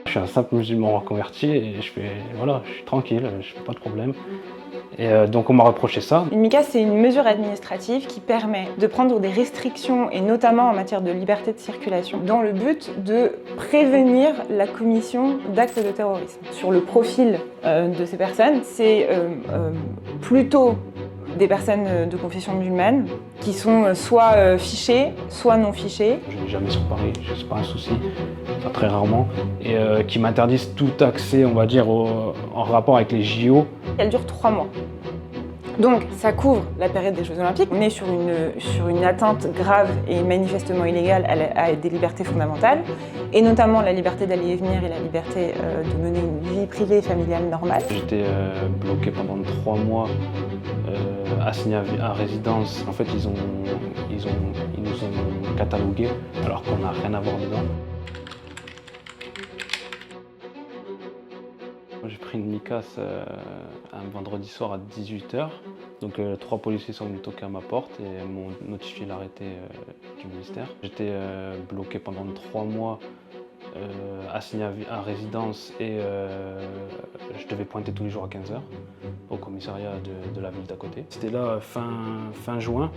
Je suis un simple musulman reconverti et voilà, je suis tranquille, je fais pas de problème. Et donc on m'a reproché ça. Une MICAS, c'est une mesure administrative qui permet de prendre des restrictions, et notamment en matière de liberté de circulation, dans le but de prévenir la commission d'actes de terrorisme. Sur le profil de ces personnes, c'est plutôt des personnes de confession musulmane qui sont soit fichées, soit non fichées. Je n'ai jamais sur Paris, c'est pas un souci, enfin très rarement, et qui m'interdisent tout accès, on va dire, en rapport avec les JO. Elle dure 3 mois. Donc ça couvre la période des Jeux Olympiques. On est sur une atteinte grave et manifestement illégale à des libertés fondamentales, et notamment la liberté d'aller et venir et la liberté de mener une vie privée et familiale normale. J'étais bloqué pendant 3 mois, assigné à résidence. En fait, ils nous ont catalogués alors qu'on n'a rien à voir dedans. J'ai pris une MICAS un vendredi soir à 18 h. Donc 3 policiers sont venus toquer à ma porte et m'ont notifié l'arrêté du ministère. J'étais bloqué pendant 3 mois, assigné à résidence, et je devais pointer tous les jours à 15 h au commissariat de la ville d'à côté. C'était là fin juin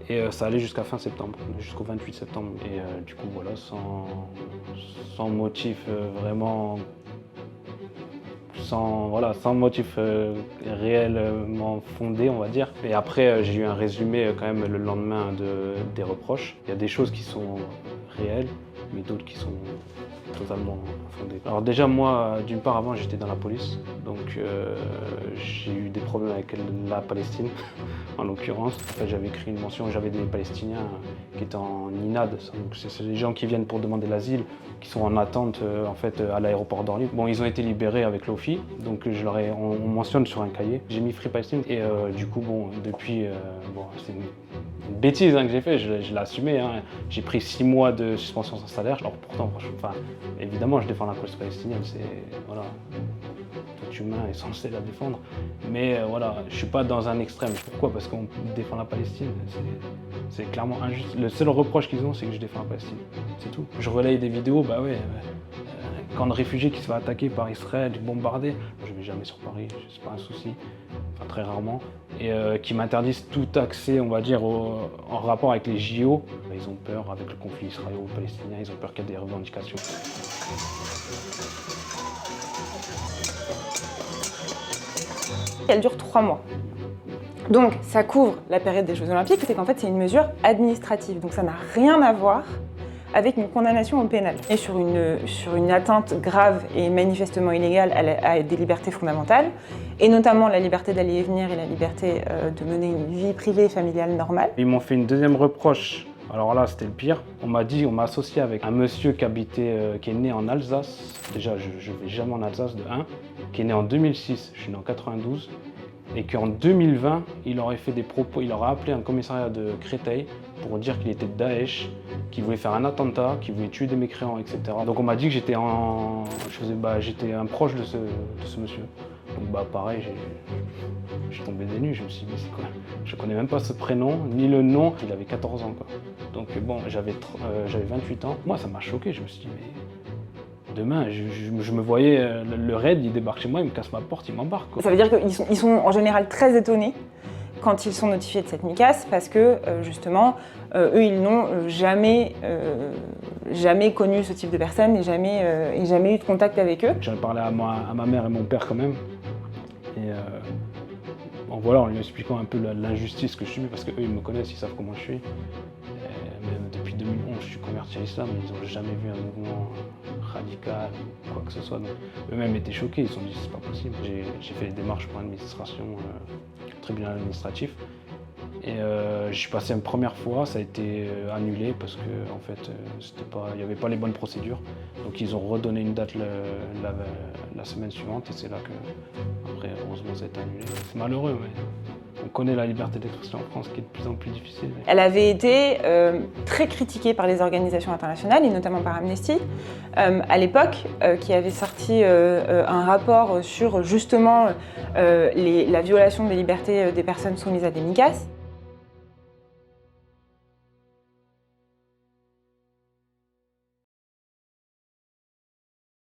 et ça allait jusqu'à fin septembre, jusqu'au 28 septembre. Et du coup voilà, sans motif vraiment... sans motif réellement fondé, on va dire. Et après, j'ai eu un résumé quand même le lendemain des reproches. Il y a des choses qui sont réelles, mais d'autres qui sont totalement fondées. Alors déjà, moi, d'une part, avant, j'étais dans la police, donc j'ai eu des problèmes avec la Palestine, en l'occurrence. En fait, j'avais écrit une mention, j'avais des Palestiniens qui étaient en INAD, donc c'est des gens qui viennent pour demander l'asile, qui sont en attente en fait, à l'aéroport d'Orly. Bon, ils ont été libérés avec l'OFI, donc on mentionne sur un cahier. J'ai mis Free Palestine et du coup, bon, depuis, c'est une bêtise que j'ai fait, je l'ai assumé. J'ai pris 6 mois de suspension sans salaire. Alors pourtant, évidemment, je défends la cause palestinienne, voilà, tout humain est censé la défendre. Mais voilà, je suis pas dans un extrême. Pourquoi? Parce qu'on défend la Palestine. C'est clairement injuste. Le seul reproche qu'ils ont, c'est que je défends la Palestine. C'est tout. Je relaye des vidéos, bah ouais. Camp de réfugiés qui se fait attaquer par Israël, bombardé. Je vais jamais sur Paris, c'est pas un souci, enfin très rarement. Et qui m'interdisent tout accès, on va dire, en rapport avec les JO. Ils ont peur avec le conflit israélo-palestinien, ils ont peur qu'il y ait des revendications. Elle dure 3 mois. Donc ça couvre la période des Jeux Olympiques, c'est qu'en fait c'est une mesure administrative, donc ça n'a rien à voir avec une condamnation au pénal. Et sur une atteinte grave et manifestement illégale à des libertés fondamentales, et notamment la liberté d'aller et venir et la liberté de mener une vie privée et familiale normale. Ils m'ont fait une deuxième reproche. Alors là, c'était le pire. On m'a associé avec un monsieur qui est né en Alsace. Déjà, je ne vais jamais en Alsace, de 1. Qui est né en 2006, je suis né en 92. Et qu'en 2020, il aurait fait des propos, il aurait appelé un commissariat de Créteil pour dire qu'il était de Daesh, qu'il voulait faire un attentat, qu'il voulait tuer des mécréants, etc. Donc on m'a dit que j'étais j'étais un proche de ce monsieur. Donc pareil, j'ai tombé des nues, je me suis dit mais c'est quoi? Je connais même pas ce prénom, ni le nom. Il avait 14 ans quoi. Donc bon, j'avais 28 ans. Moi ça m'a choqué, je me suis dit mais... Demain, je me voyais, le raid, il débarque chez moi, il me casse ma porte, il m'embarque. Ça veut dire qu'ils sont en général très étonnés quand ils sont notifiés de cette MICAS parce que justement, eux, ils n'ont jamais connu ce type de personnes et jamais eu de contact avec eux. J'en ai parlé à ma mère et mon père quand même. Et voilà, en lui expliquant un peu l'injustice que je subis, parce qu'eux, ils me connaissent, ils savent comment je suis. Même depuis 2011, je suis converti à l'islam, ils n'ont jamais vu un mouvement radical ou quoi que ce soit. Eux-mêmes étaient choqués, ils se sont dit c'est pas possible. J'ai fait des démarches pour l'administration, tribunal administratif. Et je suis passé une première fois, ça a été annulé parce que en fait, il n'y avait pas les bonnes procédures. Donc ils ont redonné une date la semaine suivante et c'est là que, après, heureusement, ça a été annulé. C'est malheureux, mais on connaît la liberté d'expression en France qui est de plus en plus difficile. Elle avait été très critiquée par les organisations internationales et notamment par Amnesty à l'époque, qui avait sorti un rapport sur justement la violation des libertés des personnes soumises à des MICAS.